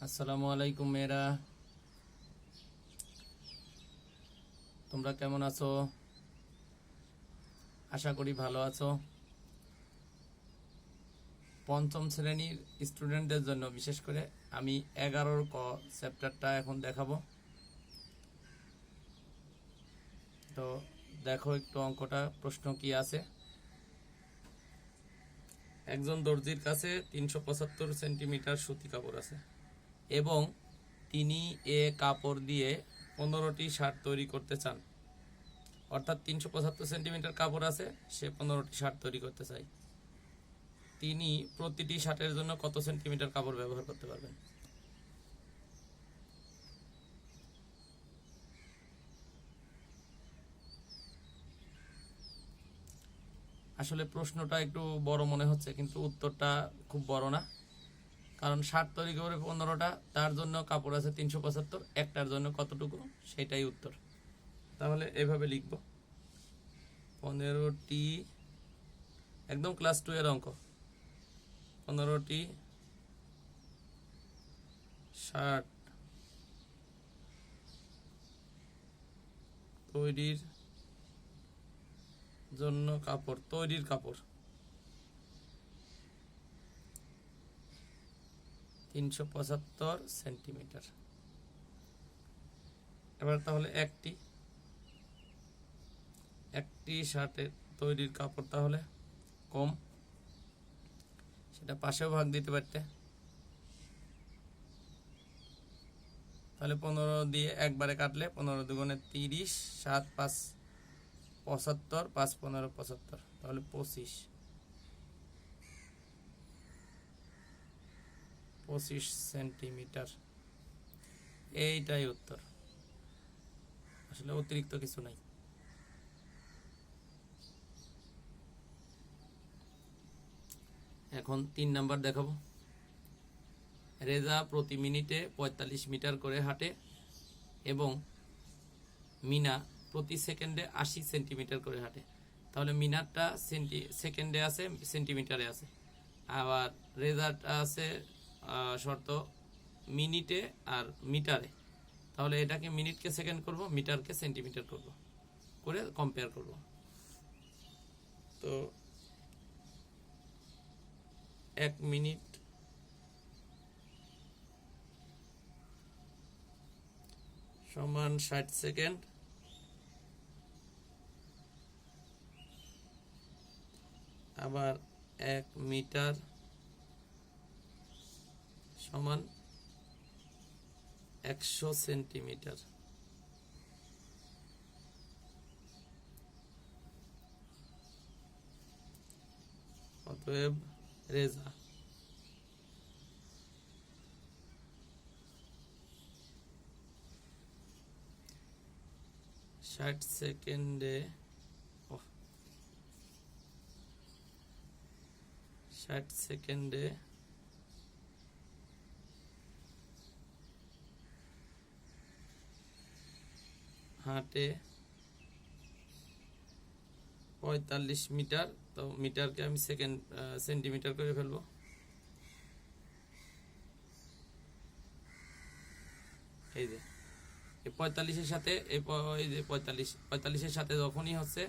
আসসালামু আলাইকুম মেয়েরা, তোমরা কেমন আছো? আশা করি ভালো আছো। পঞ্চম শ্রেণীর স্টুডেন্টদের জন্য বিশেষ করে আমি 11 ক চ্যাপ্টারটা এখন দেখাবো। তো দেখো একটু অঙ্কটা, প্রশ্ন কি আছে। একজন দর্জির কাছে 375 সেন্টিমিটার সুতি কাপড় আছে এবং তিনি এ কাপড় দিয়ে 15টি শার্ট তৈরি করতে চান। অর্থাৎ 375 সেন্টিমিটার কাপড় আছে, সে 15টি শার্ট তৈরি করতে চায়। তিনি প্রতিটি শার্টের জন্য কত সেন্টিমিটার কাপড় ব্যবহার করতে পারবেন? আসলে প্রশ্নটা একটু বড় মনে হচ্ছে, কিন্তু উত্তরটা খুব বড় না। কারণ শার্ট তৈরি করে 15টা, তার জন্য কাপড় আছে 375, একটার জন্য কতটুকু সেটাই উত্তর। তাহলে এভাবে লিখব, 15টি, একদম ক্লাস 2 এর অঙ্ক, 15টি শার্ট তৈরির জন্য তৈরির কাপড় 375 সেন্টিমিটার। এবার তাহলে একটি শার্টের তৈরির কাপড় তাহলে কম, সেটা পাশেও ভাগ দিতে পারতে। তাহলে 15 দিয়ে একবারে কাটলে 15 দুগুণে 30, 7 5 75, 5 15 75, তাহলে 25 সেন্টিমিটার। এইটাই উত্তর, আসলে অতিরিক্ত কিছু নাই। এখন 3 নাম্বার দেখাবো। রেজা প্রতি মিনিটে 45 মিটার করে হাঁটে এবং মিনা প্রতি সেকেন্ডে 80 সেন্টিমিটার করে হাঁটে। তাহলে মিনারটা সেকেন্ডে আছে, সেন্টিমিটারে আছে, আবার রেজাটা আছে শর্ত মিনিটে আর মিটারে। তাহলে এটাকে মিনিটকে সেকেন্ড করব, মিটারকে সেন্টিমিটার করব, করে কম্পেয়ার করব। তো 1 মিনিট সমান 60 সেকেন্ড, আবার 1 মিটার সমান 100 সেন্টিমিটার। অতএব রেজা 60 সেকেন্ডে 60 সেকেন্ডে হাঁটে 45 মিটার। তো মিটারকে আমি সেন্টিমিটার করে ফেলবো। এই যে 45-এর সাথে এই যে 45-এর সাথে যখনই হচ্ছে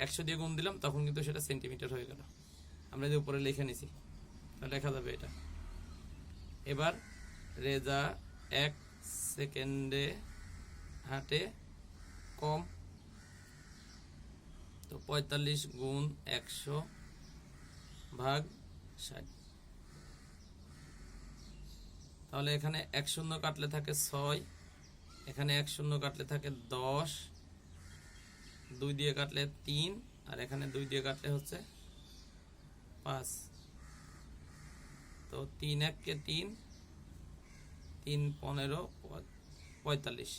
100 দিয়ে গুণ দিলাম, তখন কিন্তু সেটা সেন্টিমিটার হয়ে গেল। আমরা যে উপরে লিখে নিছি, লেখা যাবে এটা। এবার রেজা 1 সেকেন্ডে হাঁটে কম, তো 45 গুণ 100 ভাগ 60। তাহলে এখানে 1 শূন্য কাটলে থাকে 6, এখানে 1 শূন্য কাটলে থাকে 10, 2 দিয়ে কাটলে 3, আর এখানে 2 দিয়ে কাটলে হচ্ছে 5। তো 3 1 কে 3, 3 15 45।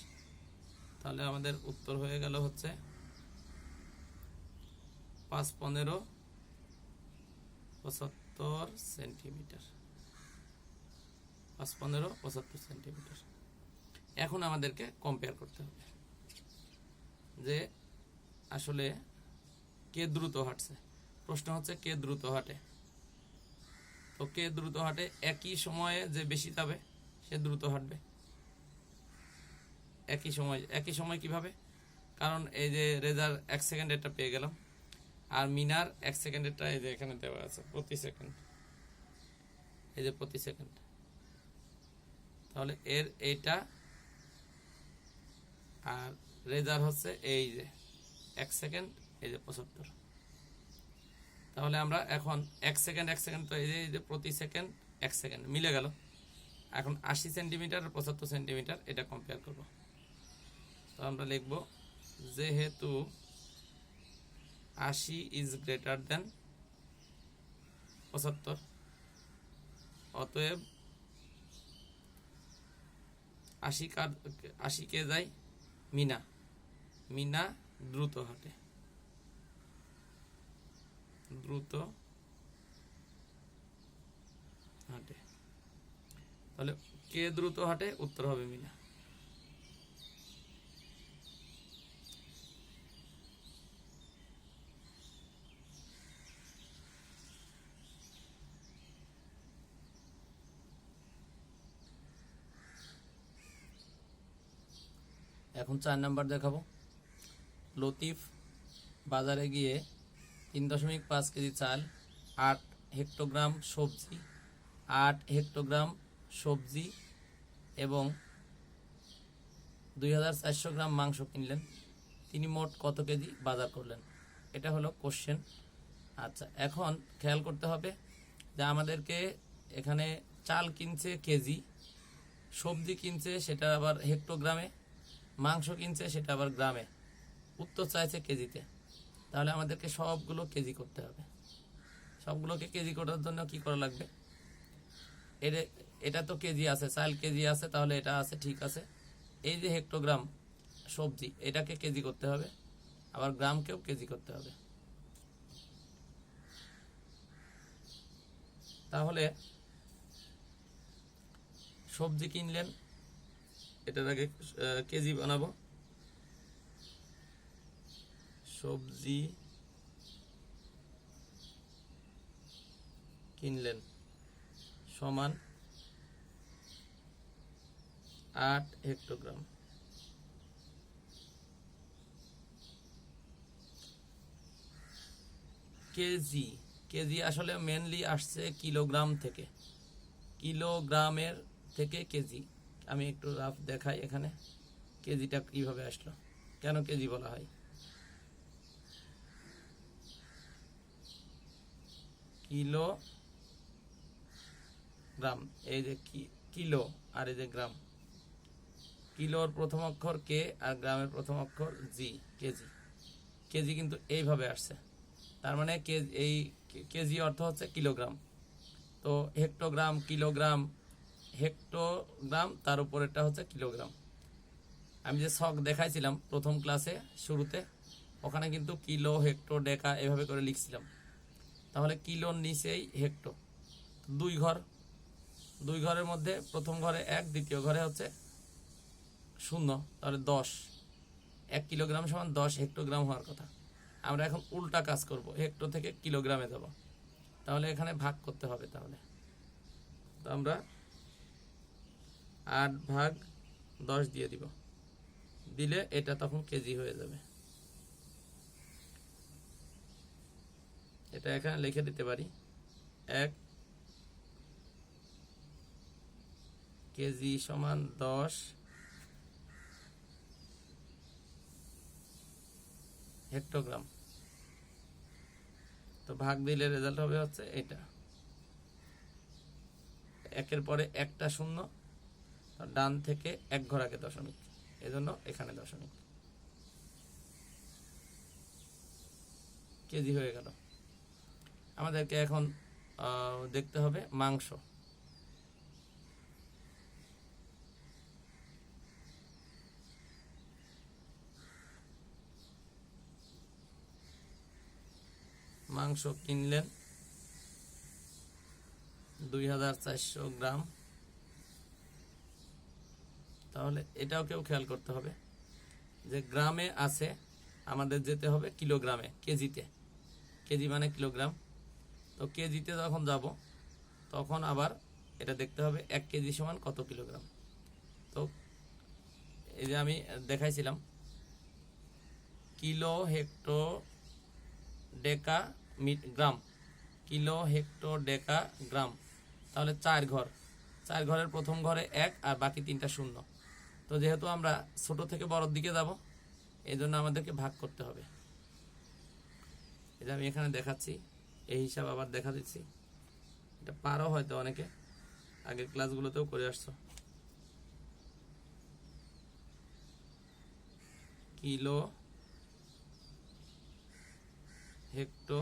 তাহলে আমাদের উত্তর হয়ে গেল হচ্ছে 5 15 75 সেন্টিমিটার। 5 15 75 সেন্টিমিটার। এখন আমাদেরকে কম্পেয়ার করতে হবে যে আসলে কে দ্রুত হাঁটছে। প্রশ্ন হচ্ছে কে দ্রুত হাঁটে। তো কে দ্রুত হাঁটে, একই সময়ে যে বেশি যাবে সে দ্রুত হাঁটবে। একই সময় কিভাবে, কারণ এই যে রেজার 1 সেকেন্ডেরটা পেয়ে গেলাম, আর মিনার 1 সেকেন্ডেরটা এই যে এখানে দেওয়া আছে প্রতি সেকেন্ড, এই যে প্রতি সেকেন্ড। তাহলে এর এইটা আর রেজার হচ্ছে এই যে 1 সেকেন্ড, এই যে 75। তাহলে আমরা এখন 1 সেকেন্ড তো এই যে প্রতি সেকেন্ড 1 সেকেন্ড মিলে গেল। এখন 80 সেন্টিমিটার আর 75 সেন্টিমিটার এটা কম্পেয়ার করব। তো আমরা লিখব যেহেতু 80 ইজ গ্রেটার দেন 75, অতএব 80 কে যায় মিনা দ্রুত হাঁটে। তাহলে কে দ্রুত হাঁটে, উত্তর হবে মিনা। এখন 4 নাম্বার দেখাবো। লতিফ বাজারে গিয়ে 3.5 কেজি চাল, 8 হেক্টোগ্রাম সবজি এবং 2400 গ্রাম মাংস কিনলেন। তিনি মোট কত কেজি বাজার করলেন? এটা হলো কোশ্চেন। আচ্ছা, এখন খেয়াল করতে হবে যে আমাদেরকে এখানে চাল কিনছে কেজি, সবজি কিনছে সেটা আবার হেক্টোগ্রামে, মাংস কিনছে সেটা আবার গ্রামে, উত্তর চাইছে কেজিতে। তাহলে আমাদেরকে সবগুলো কেজি করতে হবে। সবগুলোকে কেজি করার জন্য কি করা লাগবে, এটা তো কেজি আছে, চাল কেজি আছে, তাহলে এটা আছে, ঠিক আছে। এই যে হেক্টোগ্রাম সবজি, এটাকে কেজি করতে হবে, আবার গ্রামকেও কেজি করতে হবে। তাহলে সবজি কিনলেন, এটার আগে কেজি বানাবো। সবজি কিনলেন সমান 8 হেক্টোগ্রাম। কেজি আসলে মেনলি আসছে কিলোগ্রাম থেকে, কিলোগ্রামের থেকে কেজি। আমি একটু রাফ দেখাই এখানে কেজিটা কিভাবে আসলো, কেন কেজি বলা হয়। কিলোগ্রাম, এই যে কিলো আর এই যে গ্রাম, কিলোর প্রথম অক্ষর কে আর গ্রামের প্রথম অক্ষর জি, কেজি কিন্তু এইভাবে আসছে। তার মানে এই কেজি অর্থ হচ্ছে কিলোগ্রাম। তো হেক্টোগ্রাম, তার উপরেরটা হচ্ছে কিলোগ্রাম। আমি যে ছক দেখাইছিলাম প্রথম ক্লাসে শুরুতে, ওখানে কিন্তু কিলো, হেক্টো, ডেকা এভাবে করে লিখছিলাম। তাহলে কিলোর নিচেই হেক্টো, দুই ঘরের মধ্যে প্রথম ঘরে 1, দ্বিতীয় ঘরে হচ্ছে 0, তাহলে 10। 1 কিলোগ্রাম সমান 10 হেক্টোগ্রাম হওয়ার কথা। আমরা এখন উল্টা কাজ করব, হেক্টো থেকে কিলোগ্রামে যাব, তাহলে এখানে ভাগ করতে হবে। তাহলে তো আমরা 8/10 দিয়ে দিব, দিলে এটা তখন কেজি হয়ে যাবে। এটা এখানে লিখে দিতে পারি, 1 কেজি সমান 10 হেক্টোগ্রাম। তো ভাগ দিলে রেজাল্ট হবে হচ্ছে এটা, 1-এর পরে একটা 0, ডান থেকে 1 ঘর আগে দশমিক, এজন্য এখানে দশমিক। কেজি হয়ে গেল। আমাদেরকে এখন দেখতে হবে মাংস। মাংস কিনলেন 2400 গ্রাম। তাহলে এটাও কেউ খেয়াল করতে হবে যে গ্রামে আছে, আমাদের যেতে হবে কিলোগ্রামে, কেজিতে, কেজি মানে কিলোগ্রাম। তো কেজিতে যখন যাব তখন আবার এটা দেখতে হবে 1 কেজি সমান কত কিলোগ্রাম। তো এই যে আমি দেখাইছিলাম কিলো হেক্টো ডেকা গ্রাম, কিলো হেক্টো ডেকা গ্রাম, তাহলে 4 ঘর, 4 ঘরের প্রথম ঘরে 1 আর বাকি 3টা শূন্য। তো যেহেতু আমরা ছোট থেকে বড়র দিকে যাব, এই জন্য আমাদেরকে ভাগ করতে হবে। এই যে আমি এখানে দেখাচ্ছি, এই হিসাব আবার দেখা দিচ্ছি, এটা পারো হয়তো অনেকে আগের ক্লাসগুলোতেও করে আসছো। কিলো হেক্টো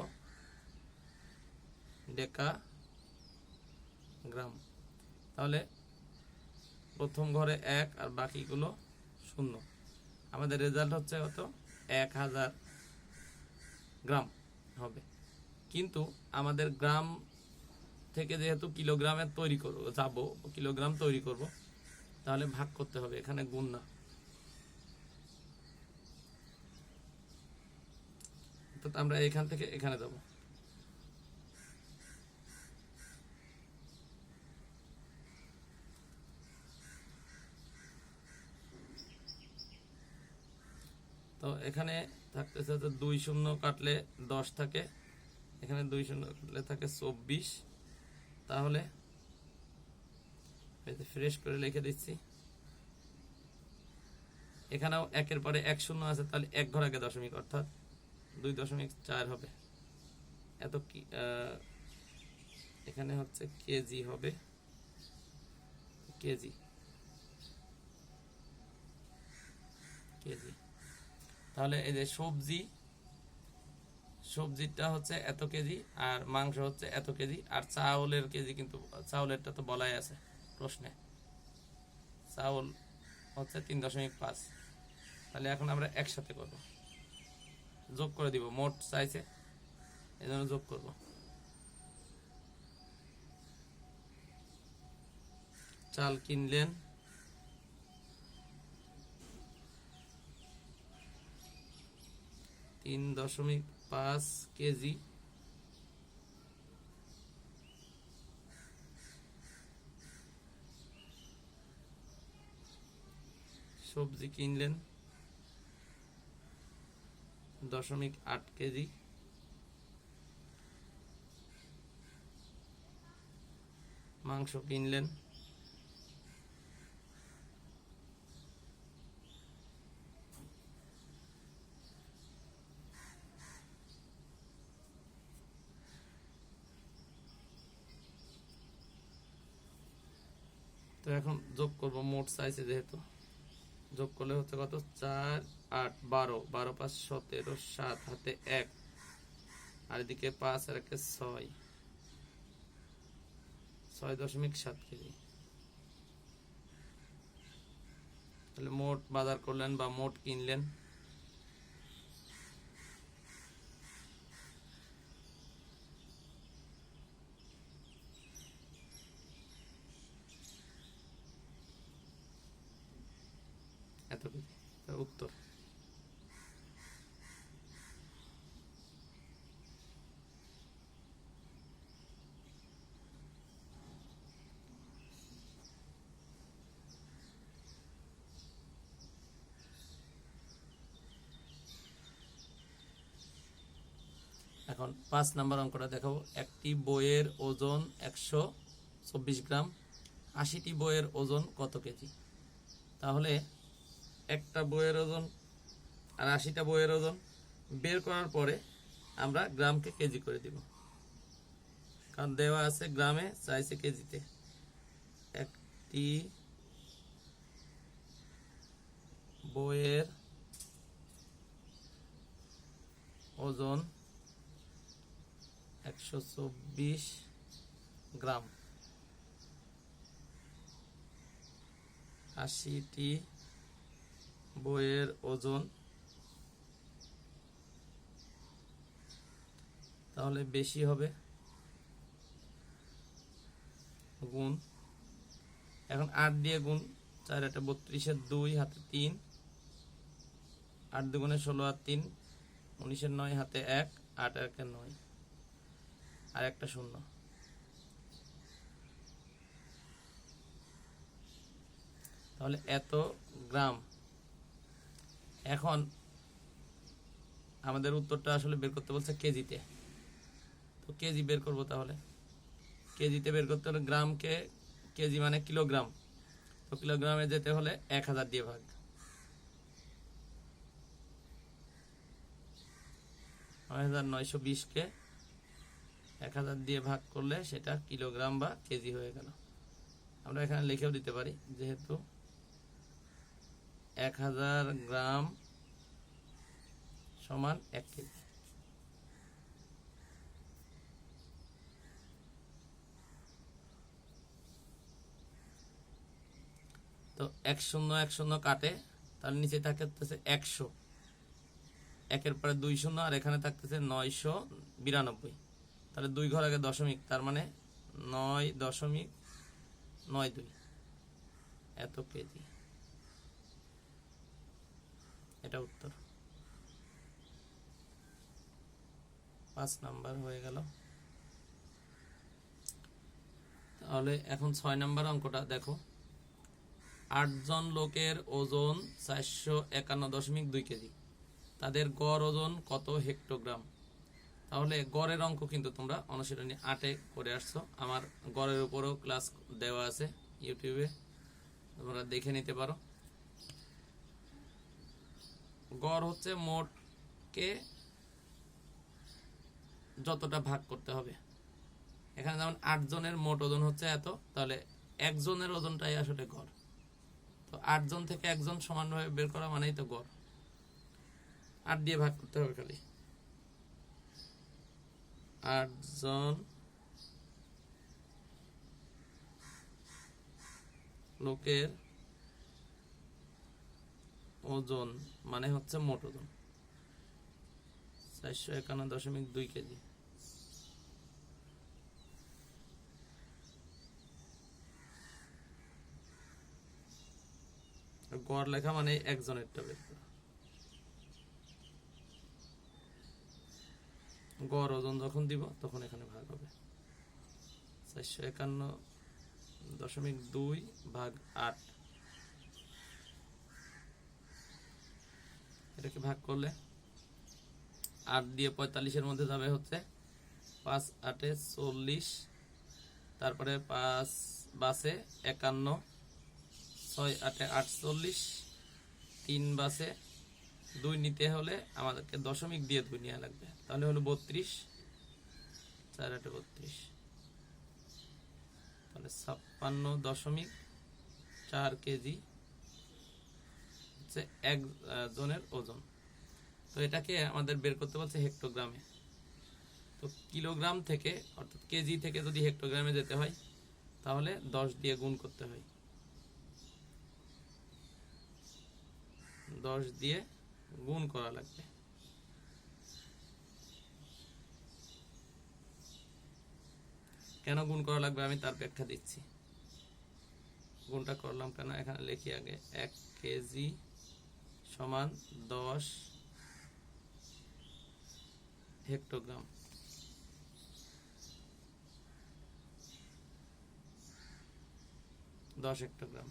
ডেকা গ্রাম, তাহলে প্রথম ঘরে 1 আর বাকিগুলো শূন্য। আমাদের রেজাল্ট হচ্ছে কত? 1000 গ্রাম হবে। কিন্তু আমাদের গ্রাম থেকে যেহেতু কিলোগ্রামের তৈরি করব, যাবো কিলোগ্রাম তৈরি করব, তাহলে ভাগ করতে হবে, এখানে গুণ না। তো আমরা এখান থেকে এখানে যাব। তো এখানে থাকতেছে তো 2 শূন্য কাটলে 10 থাকে, এখানে 2 শূন্য কাটলে থাকে 24। তাহলে ফ্রেশ করে লিখে দিচ্ছি, এখানেও 1-এর পরে 1 শূন্য আছে, তাহলে 1 ঘর আগে দশমিক, অর্থাৎ 2.4 হবে। এত কি এখানে হচ্ছে কেজি হবে, কেজি কেজি। তাহলে এই যে সবজিটা হচ্ছে এত কেজি, আর মাংস হচ্ছে এত কেজি, আর চাউলের কেজি কিন্তু চাউলেরটা তো বলাই আছে প্রশ্নে, চাউল হচ্ছে 3.5। তাহলে এখন আমরা একসাথে করব, যোগ করে দিব, মোট চাইছে এই জন্য যোগ করব। চাল কিনলেন 3.5 কেজি, সবজি কিনলেন 0.8 কেজি, মাংস কিনলেন তো এখন যোগ করব, মোট চাইছে যেহেতু, যোগ করলে হচ্ছে কত? 4 8 12, 12 5 17, 7 হাতে 1, আর এদিকে 5 আর 1 6, 6.7 কেজি। তাহলে মোট বাজার করলেন বা মোট কিনলেন এত কেজি। উত্তর। এখন 5 নাম্বার অঙ্কটা দেখাবো। একটি বইয়ের ওজন 124 গ্রাম, 80টি বইয়ের ওজন কত কেজি? তাহলে একটা বইয়ের ওজন আর 80টা বইয়ের ওজন বের করার পরে আমরা গ্রামকে কেজি করে দিব, কারণ দেওয়া আছে গ্রামে, চাইছে কেজিতে। একটি বইয়ের ওজন 124 গ্রাম, 80টি বইয়ের ওজন, তাহলে বেশি হবে গুণ। এখন 8 দিয়ে গুণ, 4 8 32, 2 হাতে 3, 8 দুগুণে 16 আর 3 19, 9 হাতে 1, 8 1 9, আর একটা শূন্য। তাহলে এত গ্রাম। এখন আমাদের উত্তরটা আসলে বের করতে বলছে কেজিতে, তো কেজি বের করব। তাহলে কেজিতে বের করতে হলে গ্রামকে, কেজি মানে কিলোগ্রাম, তো কিলোগ্রামে যেতে হলে 1000 দিয়ে ভাগ। 9920-কে 1000 দিয়ে ভাগ করলে সেটা কিলোগ্রাম বা কেজি হয়ে গেল। আমরা এখানে লিখেও দিতে পারি, যেহেতু 1000 গ্রাম সমান 1 কেজি। তো 10 কাটে, তার নিচে থাকতেছে 100, একের পরে 2 শূন্য, আর এখানে থাকতেছে 992। তাহলে 2 ঘর আগে দশমিক, তার মানে 9.92 এত কেজি। এটা উত্তর। 5 নাম্বার হয়ে গেল। তাহলে এখন 6 নাম্বার অঙ্কটা দেখো। 8 জন লোকের ওজন 451.2 কেজি, তাদের গড় ওজন কত হেক্টোগ্রাম? তাহলে গড়ের অঙ্ক কিন্তু তোমরা অনুশীলনী 8-এ করে আসছো। আমার গড়ের উপরও ক্লাস দেওয়া আছে ইউটিউবে, তোমরা দেখে নিতে পারো। গড় হচ্ছে মোটকে যতটা ভাগ করতে হবে। এখানে যেমন 8 জনের মোট ওজন হচ্ছে এত, তাহলে একজনের ওজনটাই আসলে গড়। তো 8 জন থেকে একজন সমানভাবে বের করা মানেই তো গড়। 8 দিয়ে ভাগ করতে হবে খালি। 8 জন লোকের ওজন মানে হচ্ছে মোট ওজন 451.2 কেজি। গড় লেখা মানে একজনেরটা বের করা। গড় ওজন যখন দিব তখন এখানে ভাগ হবে। 451.2 ভাগ 8, এটাকে ভাগ করলে 8 দিয়ে 45-এর মধ্যে যাবে হচ্ছে 5 8-এ 40, তারপরে 5 বাসে 51, 6 8-এ 48, 3 বাসে 2 নিতে হলে আমাদেরকে দশমিক দিয়ে 2 নেওয়া লাগবে, তাহলে হলো 32, 4 8-এ 32, তাহলে 56.4 কেজি হচ্ছে একজনের ওজন। তো এটাকে আমাদের বের করতে বলছে হেক্টোগ্রামে। তো কিলোগ্রাম থেকে অর্থাৎ কেজি থেকে যদি হেক্টোগ্রামে যেতে হয় তাহলে 10 দিয়ে গুণ করতে হয়। 10 দিয়ে গুণ করা লাগবে। কেন গুণ করা লাগবে আমি তার ব্যাখ্যা দিচ্ছি। গুণটা করলাম কেন এখানে লিখি আগে। 1 কেজি সমান 10 হেক্টোগ্রাম। হেক্টোগ্রাম।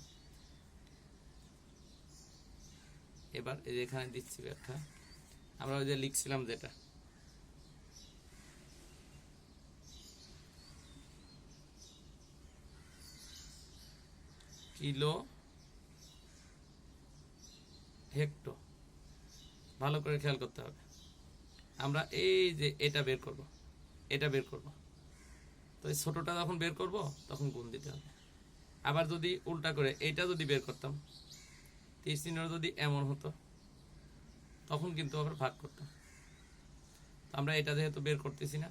এবার এখানে দিচ্ছি ব্যাখ্যা। আমরা ওই যে লিখছিলাম যেটা কিলো হেক্টো, ভালো করে খেয়াল করতে হবে। আমরা এই যে এটা বের করব, এটা বের করব, তো এই ছোটটা যখন বের করব তখন গুণ দিতে হবে। আবার যদি উল্টা করে এটা যদি বের করতাম, 30 চিহ্ন যদি এমন হতো তখন কিন্তু আবার ভাগ করতাম। আমরা এটা যেহেতু বের করতেছি না,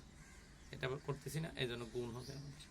এটা করতেছি না, এই জন্য গুণ হবে আমাদের।